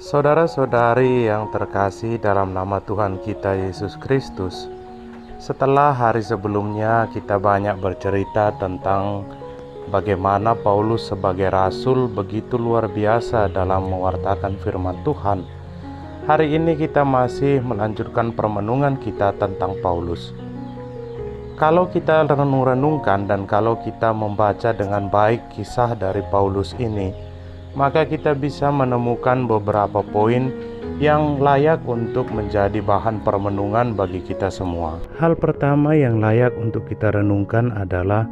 Saudara-saudari yang terkasih dalam nama Tuhan kita Yesus Kristus, setelah hari sebelumnya kita banyak bercerita tentang bagaimana Paulus sebagai rasul begitu luar biasa dalam mewartakan firman Tuhan. Hari ini kita masih melanjutkan permenungan kita tentang Paulus. Kalau kita renung-renungkan dan kalau kita membaca dengan baik kisah dari Paulus ini, maka kita bisa menemukan beberapa poin yang layak untuk menjadi bahan permenungan bagi kita semua. Hal pertama yang layak untuk kita renungkan adalah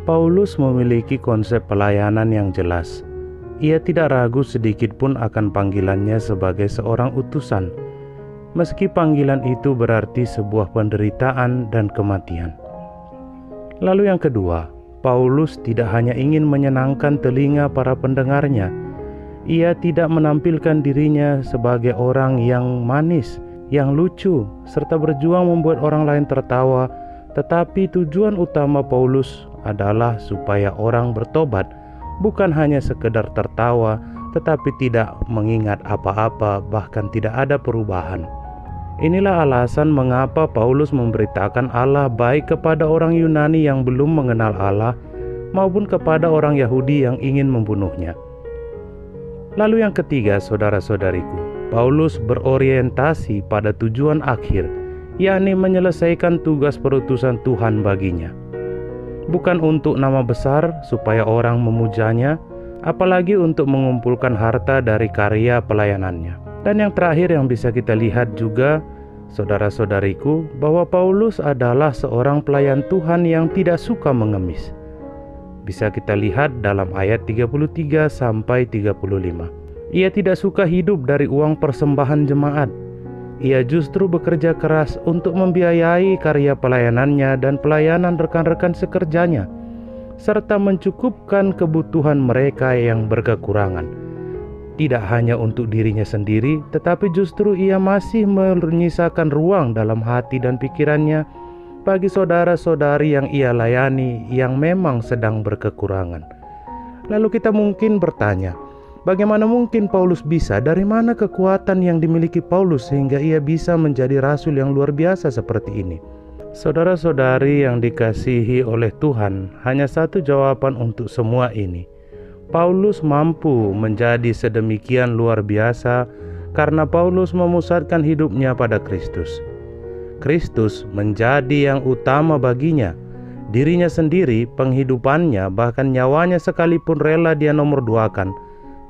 Paulus memiliki konsep pelayanan yang jelas. Ia tidak ragu sedikit pun akan panggilannya sebagai seorang utusan, meski panggilan itu berarti sebuah penderitaan dan kematian. Lalu yang kedua, Paulus tidak hanya ingin menyenangkan telinga para pendengarnya. Ia tidak menampilkan dirinya sebagai orang yang manis, yang lucu, serta berjuang membuat orang lain tertawa. Tetapi tujuan utama Paulus adalah supaya orang bertobat, bukan hanya sekedar tertawa, tetapi tidak mengingat apa-apa, bahkan tidak ada perubahan. Inilah alasan mengapa Paulus memberitakan Allah baik kepada orang Yunani yang belum mengenal Allah maupun kepada orang Yahudi yang ingin membunuhnya. Lalu yang ketiga, saudara-saudariku, Paulus berorientasi pada tujuan akhir, yakni menyelesaikan tugas perutusan Tuhan baginya. Bukan untuk nama besar supaya orang memujanya, apalagi untuk mengumpulkan harta dari karya pelayanannya. Dan yang terakhir yang bisa kita lihat juga, saudara-saudariku, bahwa Paulus adalah seorang pelayan Tuhan yang tidak suka mengemis. Bisa kita lihat dalam ayat 33 sampai 35. Ia tidak suka hidup dari uang persembahan jemaat. Ia justru bekerja keras untuk membiayai karya pelayanannya dan pelayanan rekan-rekan sekerjanya, serta mencukupkan kebutuhan mereka yang berkekurangan. Tidak hanya untuk dirinya sendiri, tetapi justru ia masih menyisakan ruang dalam hati dan pikirannya bagi saudara-saudari yang ia layani yang memang sedang berkekurangan. Lalu kita mungkin bertanya, bagaimana mungkin Paulus bisa? Dari mana kekuatan yang dimiliki Paulus sehingga ia bisa menjadi rasul yang luar biasa seperti ini? Saudara-saudari yang dikasihi oleh Tuhan, hanya satu jawaban untuk semua ini. Paulus mampu menjadi sedemikian luar biasa karena Paulus memusatkan hidupnya pada Kristus. Kristus menjadi yang utama baginya. Dirinya sendiri, penghidupannya, bahkan nyawanya sekalipun rela dia nomor duakan,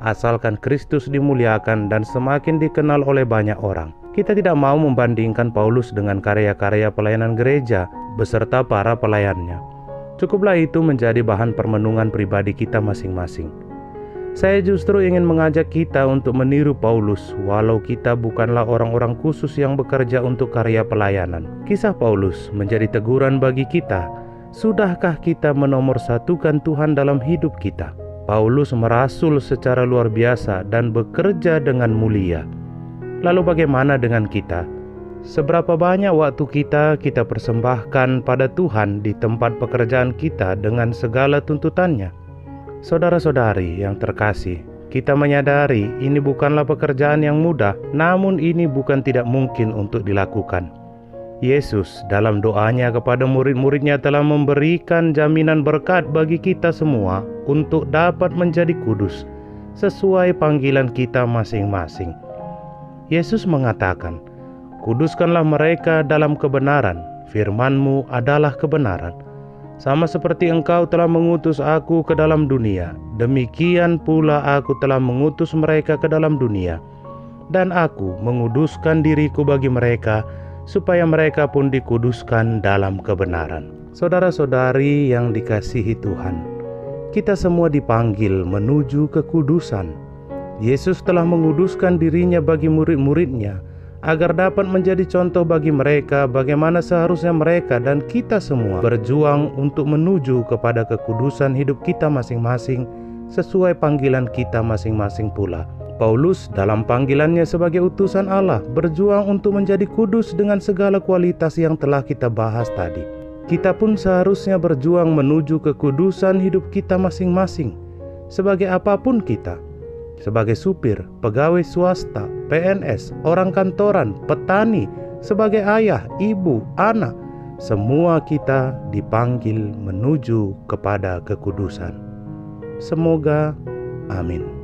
asalkan Kristus dimuliakan dan semakin dikenal oleh banyak orang. Kita tidak mau membandingkan Paulus dengan karya-karya pelayanan gereja beserta para pelayannya. Cukuplah itu menjadi bahan permenungan pribadi kita masing-masing. Saya justru ingin mengajak kita untuk meniru Paulus, walau kita bukanlah orang-orang khusus yang bekerja untuk karya pelayanan. Kisah Paulus menjadi teguran bagi kita. Sudahkah kita menomorsatukan Tuhan dalam hidup kita? Paulus merasul secara luar biasa dan bekerja dengan mulia. Lalu bagaimana dengan kita? Seberapa banyak waktu kita persembahkan pada Tuhan di tempat pekerjaan kita dengan segala tuntutannya? Saudara-saudari yang terkasih, kita menyadari ini bukanlah pekerjaan yang mudah, namun ini bukan tidak mungkin untuk dilakukan. Yesus dalam doanya kepada murid-muridnya telah memberikan jaminan berkat bagi kita semua untuk dapat menjadi kudus sesuai panggilan kita masing-masing. Yesus mengatakan, "Kuduskanlah mereka dalam kebenaran, firman-Mu adalah kebenaran. Sama seperti Engkau telah mengutus aku ke dalam dunia, demikian pula aku telah mengutus mereka ke dalam dunia. Dan aku menguduskan diriku bagi mereka, supaya mereka pun dikuduskan dalam kebenaran." Saudara-saudari yang dikasihi Tuhan, kita semua dipanggil menuju kekudusan. Yesus telah menguduskan dirinya bagi murid-muridnya, agar dapat menjadi contoh bagi mereka bagaimana seharusnya mereka dan kita semua berjuang untuk menuju kepada kekudusan hidup kita masing-masing sesuai panggilan kita masing-masing pula. Paulus dalam panggilannya sebagai utusan Allah berjuang untuk menjadi kudus dengan segala kualitas yang telah kita bahas tadi. Kita pun seharusnya berjuang menuju kekudusan hidup kita masing-masing sebagai apapun kita, sebagai supir, pegawai swasta, PNS, orang kantoran, petani, sebagai ayah, ibu, anak, semua kita dipanggil menuju kepada kekudusan. Semoga amin.